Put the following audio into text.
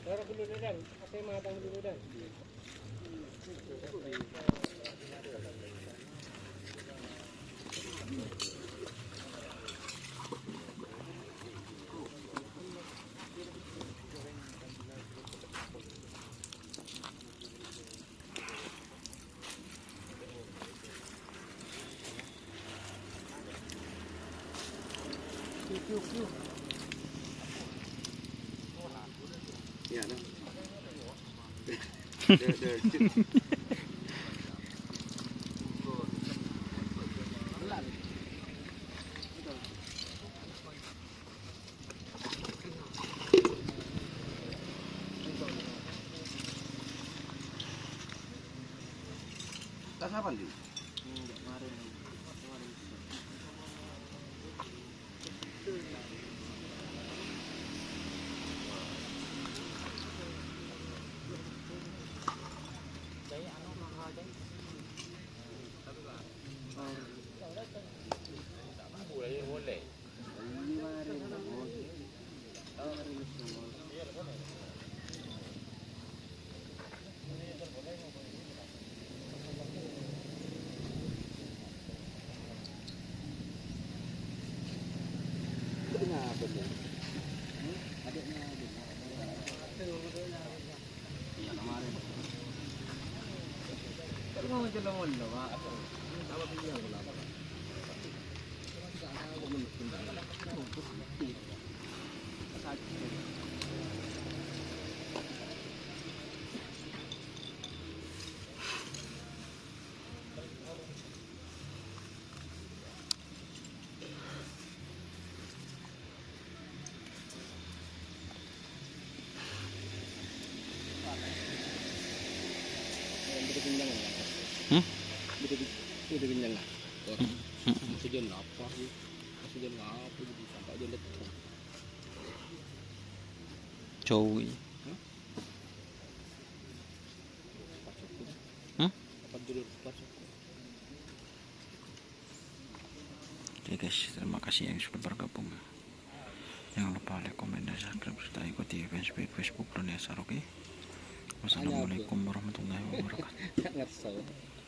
Taruh dulu Dan, saya matang dulu Dan. Ya, dah. Tak sabar ni. Boleh. Itu kenyang lah. Masih dia lapar je. Masih dia lapar je. Sampai dia letak. Cowok. Oke guys, terima kasih yang sudah bergabung. Jangan lupa like, komen, dan subscribe serta ikuti Facebook Dunia Sar. Oke. Wassalamualaikum warahmatullahi wabarakatuh.